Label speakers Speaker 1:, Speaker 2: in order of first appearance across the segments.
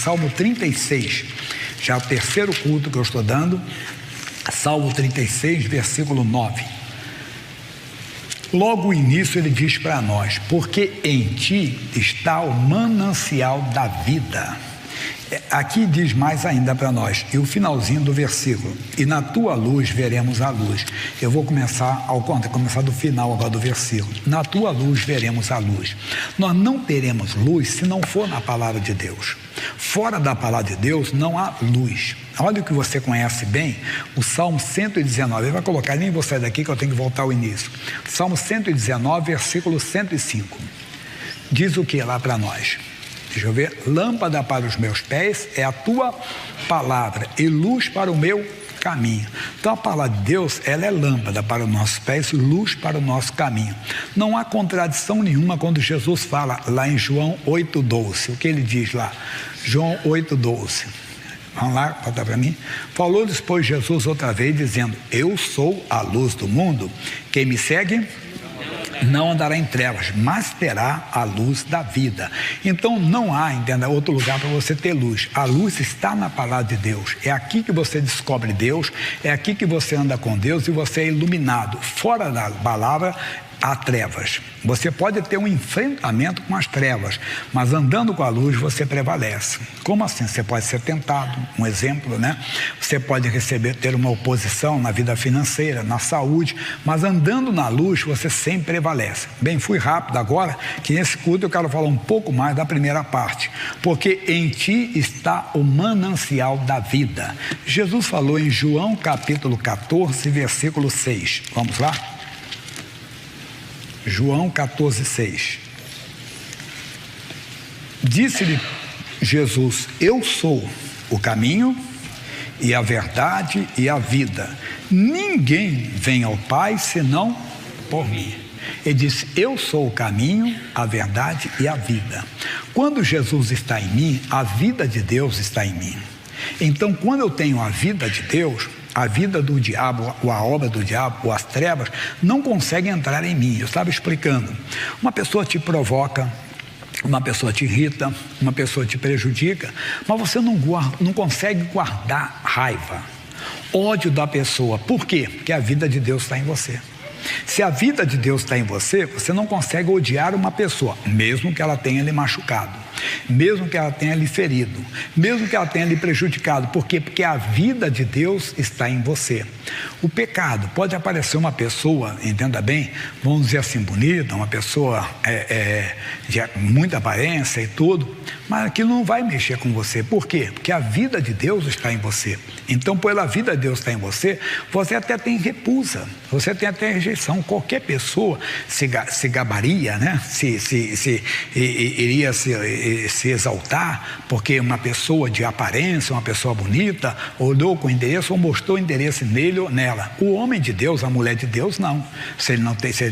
Speaker 1: Salmo 36, já é o terceiro culto que eu estou dando, Salmo 36, versículo 9. Logo o início ele diz para nós: porque em ti está o manancial da vida. Aqui diz mais ainda para nós, e o finalzinho do versículo: e na tua luz veremos a luz. Eu vou começar do final agora do versículo. Na tua luz veremos a luz. Nós não teremos luz se não for na palavra de Deus. Fora da palavra de Deus não há luz. Olha o que você conhece bem, o Salmo 119, ele vai colocar, nem vou sair daqui que eu tenho que voltar ao início. Salmo 119, versículo 105. Diz o que lá para nós? Deixa eu ver. Lâmpada para os meus pés é a tua palavra e luz para o meu caminho. Então a palavra de Deus, ela é lâmpada para os nossos pés e luz para o nosso caminho. Não há contradição nenhuma quando Jesus fala lá em João 8,12. O que ele diz lá? João 8,12. Vamos lá, bota para mim. Falou-lhes, pois, Jesus outra vez, dizendo: eu sou a luz do mundo. Quem me segue não andará em trevas, mas terá a luz da vida. Então não há, entenda, outro lugar para você ter luz. A luz está na palavra de Deus. É aqui que você descobre Deus, é aqui que você anda com Deus e você é iluminado. Fora da palavra há trevas. Você pode ter um enfrentamento com as trevas, mas andando com a luz você prevalece. Como assim? Você pode ser tentado, um exemplo, né? Você pode ter uma oposição na vida financeira, na saúde, mas andando na luz você sempre prevalece. Bem, fui rápido agora, que nesse culto eu quero falar um pouco mais da primeira parte, porque em ti está o manancial da vida. Jesus falou em João capítulo 14, versículo 6. Vamos lá? João 14, 6. Disse-lhe Jesus: eu sou o caminho e a verdade e a vida. Ninguém vem ao Pai senão por mim. Ele disse: eu sou o caminho, a verdade e a vida. Quando Jesus está em mim, a vida de Deus está em mim. Então, quando eu tenho a vida de Deus, a vida do diabo, ou a obra do diabo, ou as trevas, não conseguem entrar em mim. Eu estava explicando. Uma pessoa te provoca, uma pessoa te irrita, uma pessoa te prejudica, mas você não consegue guardar raiva, ódio da pessoa. Por quê? Porque a vida de Deus está em você. Se a vida de Deus está em você, você não consegue odiar uma pessoa, mesmo que ela tenha lhe machucado, mesmo que ela tenha lhe ferido, mesmo que ela tenha lhe prejudicado. Por quê? Porque a vida de Deus está em você. O pecado, pode aparecer uma pessoa, entenda bem, vamos dizer assim, bonita, uma pessoa de muita aparência e tudo, mas aquilo não vai mexer com você. Por quê? Porque a vida de Deus está em você. Então, pela vida de Deus está em você, você até tem repulsa, você tem até rejeição. Qualquer pessoa se gabaria, né? Iria se exaltar, porque uma pessoa de aparência, uma pessoa bonita, olhou com interesse ou mostrou interesse nele ou nela. O homem de Deus, a mulher de Deus, não. Se ele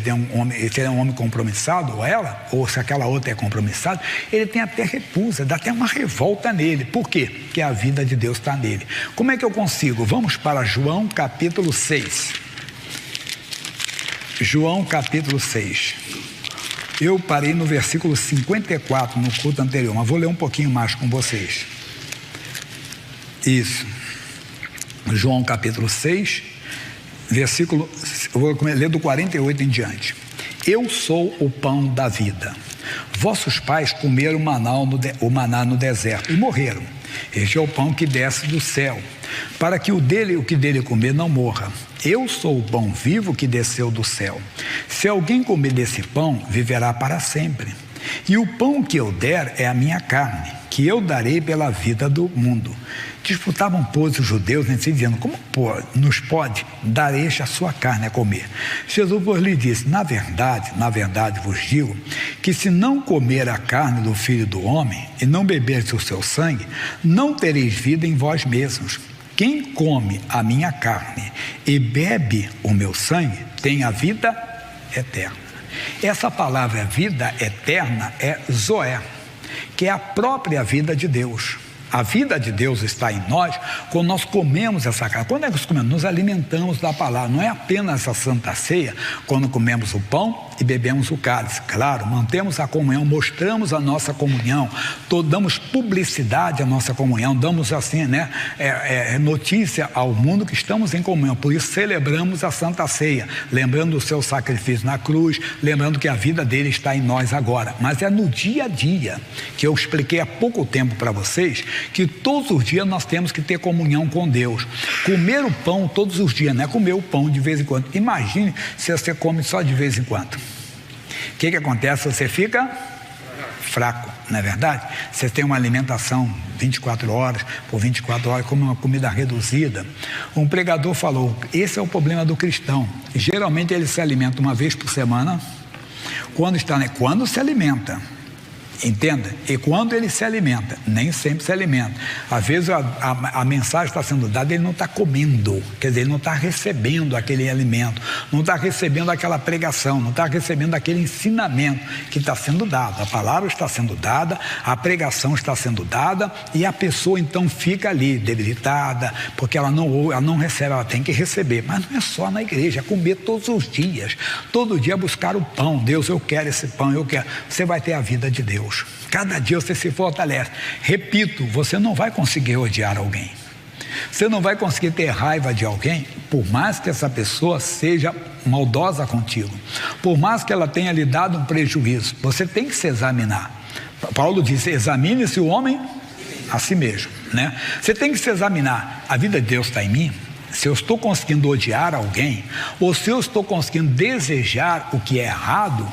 Speaker 1: é um homem compromissado, ou ela, ou se aquela outra é compromissada, ele tem até repulsa, dá até uma revolta nele. Por quê? Porque a vida de Deus está nele. Como é que eu consigo? Vamos para João capítulo 6. João capítulo 6. Eu parei no versículo 54 no culto anterior, mas vou ler um pouquinho mais com vocês. Isso. João capítulo 6, versículo, eu vou ler do 48 em diante. Eu sou o pão da vida. Vossos pais comeram o maná no deserto e morreram. Este é o pão que desce do céu, para que o que dele comer não morra. Eu sou o pão vivo que desceu do céu. Se alguém comer desse pão, viverá para sempre. E o pão que eu der é a minha carne, que eu darei pela vida do mundo. Disputavam, pois, os judeus, dizendo: como nos pode dar este a sua carne a comer? Jesus, pois, lhe disse: na verdade vos digo, que se não comer a carne do Filho do Homem, e não beber o seu sangue, não tereis vida em vós mesmos. Quem come a minha carne e bebe o meu sangue, tem a vida eterna. Essa palavra vida eterna é Zoé, que é a própria vida de Deus. A vida de Deus está em nós quando nós comemos essa carne. Quando é que nós comemos? Nos alimentamos da palavra. Não é apenas a Santa Ceia, quando comemos o pão e bebemos o cálice. Claro, mantemos a comunhão, mostramos a nossa comunhão, damos publicidade à nossa comunhão, damos assim, né, notícia ao mundo que estamos em comunhão. Por isso celebramos a Santa Ceia, lembrando do seu sacrifício na cruz, lembrando que a vida dele está em nós agora. Mas é no dia a dia, que eu expliquei há pouco tempo para vocês, que todos os dias nós temos que ter comunhão com Deus. Comer o pão todos os dias, não é comer o pão de vez em quando. Imagine se você come só de vez em quando. O que acontece? Você fica fraco, não é verdade? Você tem uma alimentação 24 horas, por 24 horas, come uma comida reduzida. Um pregador falou, esse é o problema do cristão. Geralmente ele se alimenta uma vez por semana, quando se alimenta. Entenda? E quando ele se alimenta, nem sempre se alimenta. Às vezes a mensagem está sendo dada, ele não está comendo, quer dizer, ele não está recebendo aquele alimento, não está recebendo aquela pregação, não está recebendo aquele ensinamento que está sendo dado. A palavra está sendo dada, a pregação está sendo dada, e a pessoa então fica ali debilitada, porque ela não recebe, ela tem que receber. Mas não é só na igreja, é comer todos os dias, todo dia buscar o pão. Deus, eu quero esse pão, eu quero. Você vai ter a vida de Deus. Cada dia você se fortalece. Repito, você não vai conseguir odiar alguém. Você não vai conseguir ter raiva de alguém, por mais que essa pessoa seja maldosa contigo, por mais que ela tenha lhe dado um prejuízo. Você tem que se examinar. Paulo diz, examine-se o homem a si mesmo, né? Você tem que se examinar. A vida de Deus está em mim? Se eu estou conseguindo odiar alguém, ou se eu estou conseguindo desejar o que é errado,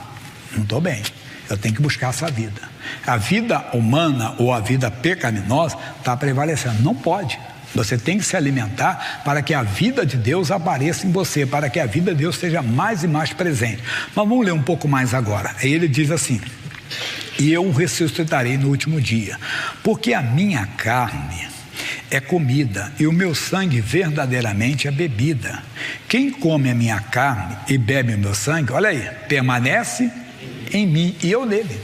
Speaker 1: não estou bem. Eu tenho que buscar essa vida. A vida humana ou a vida pecaminosa está prevalecendo. Não pode. Você tem que se alimentar para que a vida de Deus apareça em você, para que a vida de Deus seja mais e mais presente. Mas vamos ler um pouco mais agora. Aí ele diz assim, e eu o ressuscitarei no último dia, porque a minha carne é comida e o meu sangue verdadeiramente é bebida. Quem come a minha carne e bebe o meu sangue, olha aí, permanece em mim e eu nele.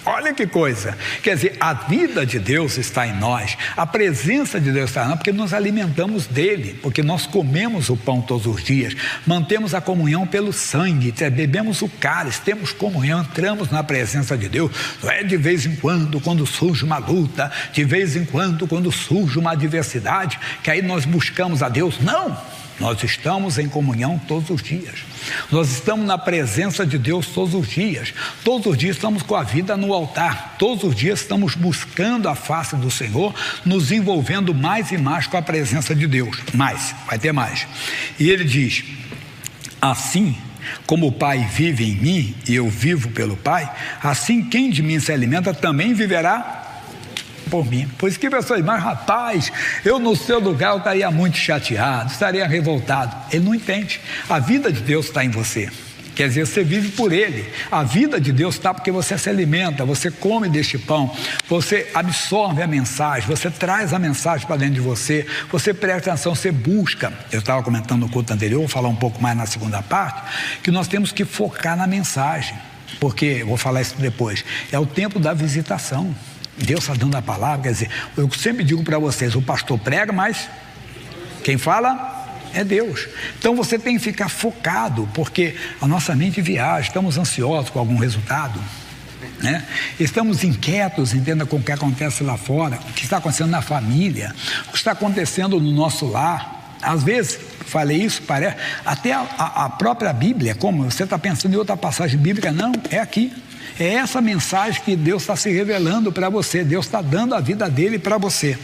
Speaker 1: Olha que coisa, quer dizer, a vida de Deus está em nós, a presença de Deus está em nós, porque nos alimentamos dele, porque nós comemos o pão todos os dias, mantemos a comunhão pelo sangue, bebemos o cálice, temos comunhão, entramos na presença de Deus. Não é de vez em quando surge uma luta, de vez em quando surge uma adversidade, que aí nós buscamos a Deus. Não! Nós estamos em comunhão todos os dias. Nós estamos na presença de Deus todos os dias. Todos os dias estamos com a vida no altar. Todos os dias estamos buscando a face do Senhor, nos envolvendo mais e mais com a presença de Deus. Mais, vai ter mais. E ele diz, assim como o Pai vive em mim e eu vivo pelo Pai, assim quem de mim se alimenta também viverá por mim. Por isso que pessoas, mas rapaz, eu no seu lugar eu estaria muito chateado, estaria revoltado. Ele não entende. A vida de Deus está em você. Quer dizer, você vive por ele. A vida de Deus está porque você se alimenta, você come deste pão, você absorve a mensagem, você traz a mensagem para dentro de você, você presta atenção, você busca. Eu estava comentando no culto anterior, vou falar um pouco mais na segunda parte, que nós temos que focar na mensagem, porque, vou falar isso depois, é o tempo da visitação. Deus está dando a palavra, quer dizer, eu sempre digo para vocês, o pastor prega, mas quem fala é Deus. Então você tem que ficar focado, porque a nossa mente viaja, estamos ansiosos com algum resultado, né? Estamos inquietos, entenda, com o que acontece lá fora, o que está acontecendo na família, o que está acontecendo no nosso lar. Às vezes, falei isso, parece, até a própria Bíblia, como você está pensando em outra passagem bíblica, não, é aqui. É essa mensagem que Deus está se revelando para você. Deus está dando a vida dele para você.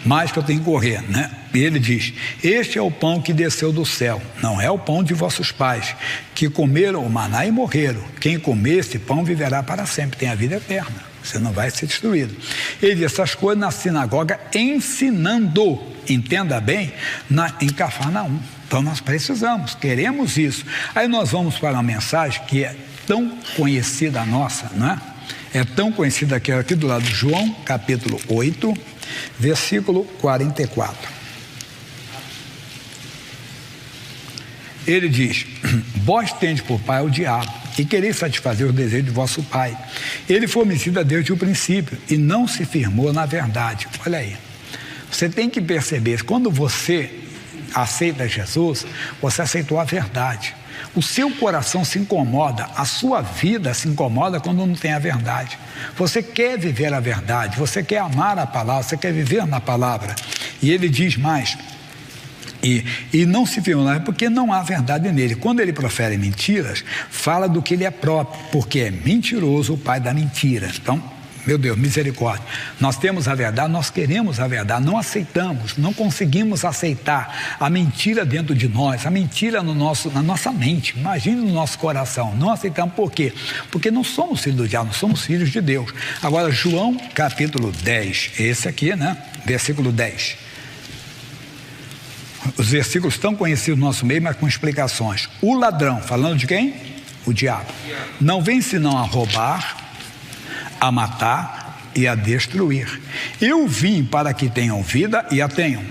Speaker 1: Mas que eu tenho que correr, né? E ele diz, este é o pão que desceu do céu. Não é o pão de vossos pais, que comeram o maná e morreram. Quem comer esse pão viverá para sempre. Tem a vida eterna. Você não vai ser destruído. Ele diz essas coisas na sinagoga ensinando. Entenda bem, em Cafarnaum. Então nós precisamos, queremos isso. Aí nós vamos para uma mensagem que é tão conhecida nossa, não é? É tão conhecida que é aqui do lado de João, capítulo 8, versículo 44. Ele diz, vós tendes por pai o diabo, e quereis satisfazer os desejos de vosso pai. Ele foi homicida desde o princípio, e não se firmou na verdade. Olha aí, você tem que perceber, quando você aceita Jesus, você aceitou a verdade. O seu coração se incomoda, a sua vida se incomoda quando não tem a verdade. Você quer viver a verdade, você quer amar a palavra, você quer viver na palavra. E ele diz mais, e não se firma porque não há verdade nele. Quando ele profere mentiras, fala do que ele é próprio, porque é mentiroso o pai da mentira. Então, meu Deus, misericórdia. Nós temos a verdade, nós queremos a verdade, não aceitamos, não conseguimos aceitar a mentira dentro de nós, a mentira na nossa mente, imagine no nosso coração. Não aceitamos por quê? Porque não somos filhos do diabo, nós somos filhos de Deus. Agora, João capítulo 10, esse aqui, né? Versículo 10. Os versículos tão conhecidos no nosso meio, mas com explicações. O ladrão, falando de quem? O diabo. Não vem senão a roubar, a matar e a destruir. Eu vim para que tenham vida e a tenham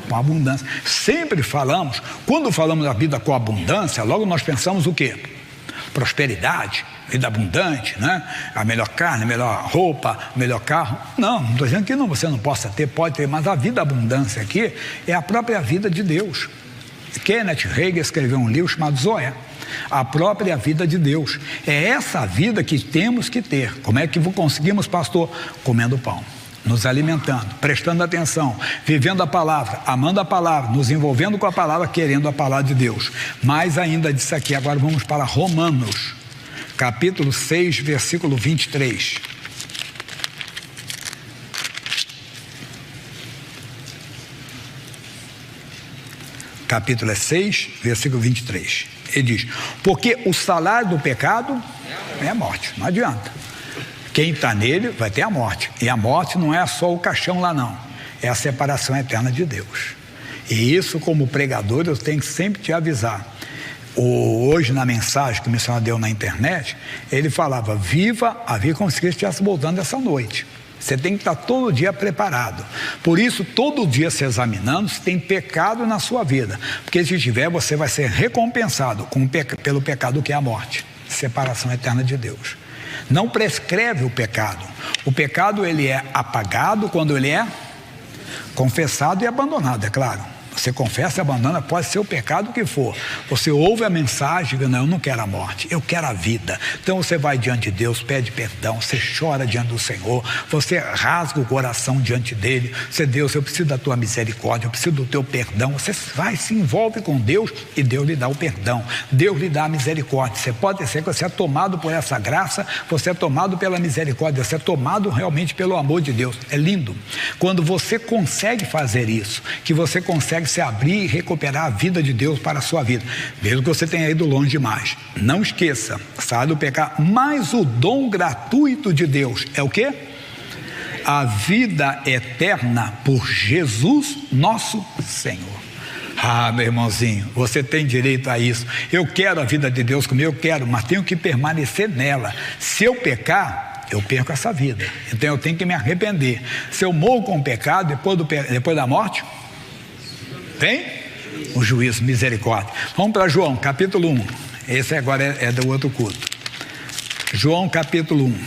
Speaker 1: com abundância. Sempre falamos, quando falamos da vida com abundância, logo nós pensamos o quê? Prosperidade, vida abundante, né? A melhor carne, a melhor roupa, o melhor carro. Não estou dizendo que não, você não possa ter, pode ter, mas a vida abundância aqui é a própria vida de Deus. Kenneth Hagin escreveu um livro chamado Zoé, a própria vida de Deus. É essa vida que temos que ter. Como é que conseguimos, pastor? Comendo pão, nos alimentando, prestando atenção, vivendo a palavra, amando a palavra, nos envolvendo com a palavra, querendo a palavra de Deus. Mais ainda disso aqui, agora vamos para Romanos, capítulo 6, versículo 23. Capítulo 6, versículo 23. Ele diz, porque o salário do pecado é a morte, não adianta. Quem está nele vai ter a morte. E a morte não é só o caixão lá não, é a separação eterna de Deus. E isso, como pregador, eu tenho que sempre te avisar. Hoje, na mensagem que o missionário deu na internet, ele falava, viva a vida como se Cristo estivesse voltando essa noite. Você tem que estar todo dia preparado. Por isso, todo dia se examinando se tem pecado na sua vida. Porque se tiver, você vai ser recompensado pelo pecado que é a morte. Separação eterna de Deus. Não prescreve o pecado. O pecado, ele é apagado quando ele é confessado e abandonado, é claro. Você confessa e abandona, pode ser o pecado que for. Você ouve a mensagem, não, eu não quero a morte, eu quero a vida. Então você vai diante de Deus, pede perdão, você chora diante do Senhor, você rasga o coração diante dele. Você, Deus, eu preciso da tua misericórdia, eu preciso do teu perdão. Você vai, se envolve com Deus e Deus lhe dá o perdão, Deus lhe dá a misericórdia. Você pode ser que você é tomado por essa graça, você é tomado pela misericórdia, você é tomado realmente pelo amor de Deus. É lindo quando você consegue fazer isso, que você consegue se abrir e recuperar a vida de Deus para a sua vida, mesmo que você tenha ido longe demais. Não esqueça, sai do pecado, mas o dom gratuito de Deus é o quê? A vida eterna por Jesus nosso Senhor. Ah, meu irmãozinho, você tem direito a isso. Eu quero a vida de Deus comigo, eu quero, mas tenho que permanecer nela. Se eu pecar, eu perco essa vida, então eu tenho que me arrepender. Se eu morro com o pecado, depois da morte, tem o juízo, misericórdia. Vamos para João, capítulo 1. Esse agora é do outro culto. João, capítulo 1.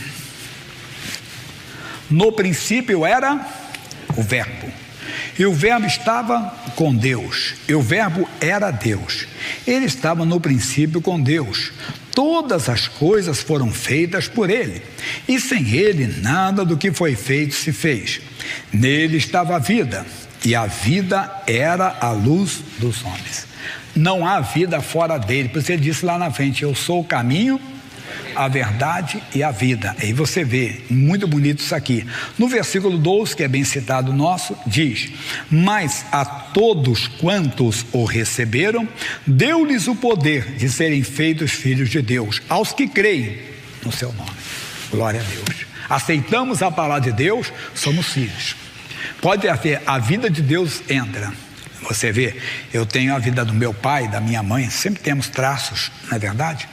Speaker 1: No princípio era o Verbo, e o Verbo estava com Deus, e o Verbo era Deus. Ele estava no princípio com Deus. Todas as coisas foram feitas por ele, e sem ele nada do que foi feito se fez. Nele estava a vida, e a vida era a luz dos homens. Não há vida fora dele, por isso ele disse lá na frente, eu sou o caminho, a verdade e a vida. Aí você vê, muito bonito isso aqui. No versículo 12, que é bem citado nosso, diz, mas a todos quantos o receberam, deu-lhes o poder de serem feitos filhos de Deus, aos que creem no seu nome. Glória a Deus. Aceitamos a palavra de Deus, somos filhos. Pode haver, a vida de Deus entra. Você vê, eu tenho a vida do meu pai, da minha mãe, sempre temos traços, não é verdade?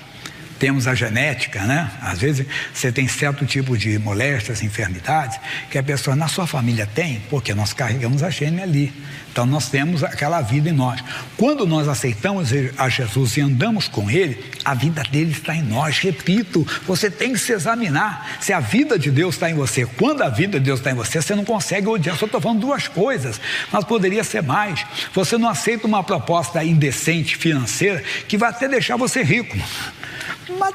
Speaker 1: temos a genética, né? Às vezes você tem certo tipo de moléstias, enfermidades, que a pessoa na sua família tem, porque nós carregamos a gene ali. Então nós temos aquela vida em nós. Quando nós aceitamos a Jesus e andamos com Ele, a vida dele está em nós. Repito, você tem que se examinar se a vida de Deus está em você. Quando a vida de Deus está em você, você não consegue odiar. Só estou falando duas coisas, mas poderia ser mais. Você não aceita uma proposta indecente financeira que vai até deixar você rico. Mas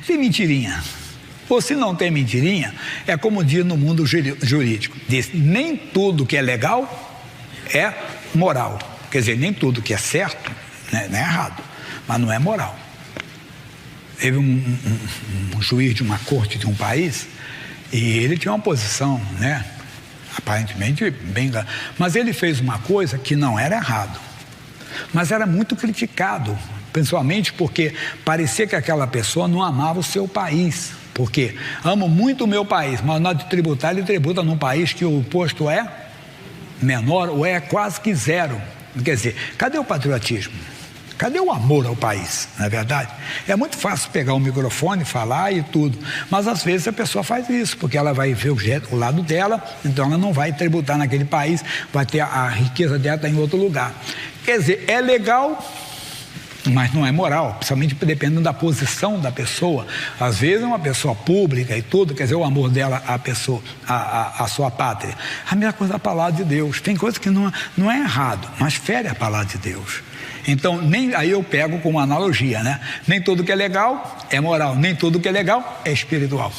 Speaker 1: tem mentirinha. Ou se não tem mentirinha, é como diz no mundo jurídico. Diz, nem tudo que é legal é moral. Quer dizer, nem tudo que é certo, né, não é errado, mas não é moral. Teve um juiz de uma corte de um país e ele tinha uma posição, né, aparentemente bem... Mas ele fez uma coisa que não era errado, mas era muito criticado, principalmente porque parecia que aquela pessoa não amava o seu país. Porque amo muito o meu país, mas na hora de tributar, ele tributa num país que o imposto é menor ou é quase que zero. Quer dizer, cadê o patriotismo? Cadê o amor ao país, não é verdade? É muito fácil pegar o microfone, falar e tudo, mas às vezes a pessoa faz isso, porque ela vai ver o lado dela, então ela não vai tributar naquele país, vai ter a riqueza dela tá em outro lugar. Quer dizer, é legal, mas não é moral, principalmente dependendo da posição da pessoa. Às vezes é uma pessoa pública e tudo, quer dizer, o amor dela à pessoa, à sua pátria. A mesma coisa da palavra de Deus. Tem coisa que não é errado, mas fere a palavra de Deus. Então, aí eu pego como analogia, né? Nem tudo que é legal é moral, nem tudo que é legal é espiritual.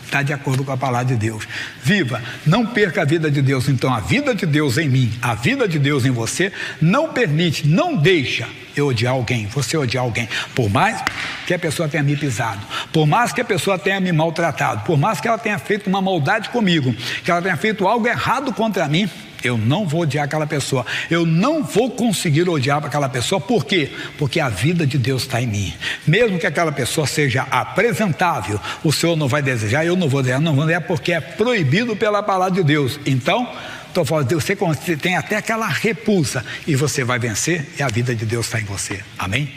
Speaker 1: Está de acordo com a palavra de Deus. Viva, não perca a vida de Deus. Então a vida de Deus em mim, a vida de Deus em você, não permite, não deixa eu odiar alguém, você odiar alguém, por mais que a pessoa tenha me pisado, por mais que a pessoa tenha me maltratado, por mais que ela tenha feito uma maldade comigo, que ela tenha feito algo errado contra mim, eu não vou odiar aquela pessoa, eu não vou conseguir odiar aquela pessoa. Por quê? Porque a vida de Deus está em mim. Mesmo que aquela pessoa seja apresentável, o Senhor não vai desejar, eu não vou desejar, porque é proibido pela palavra de Deus. Então, estou falando, você tem até aquela repulsa e você vai vencer e a vida de Deus está em você. Amém?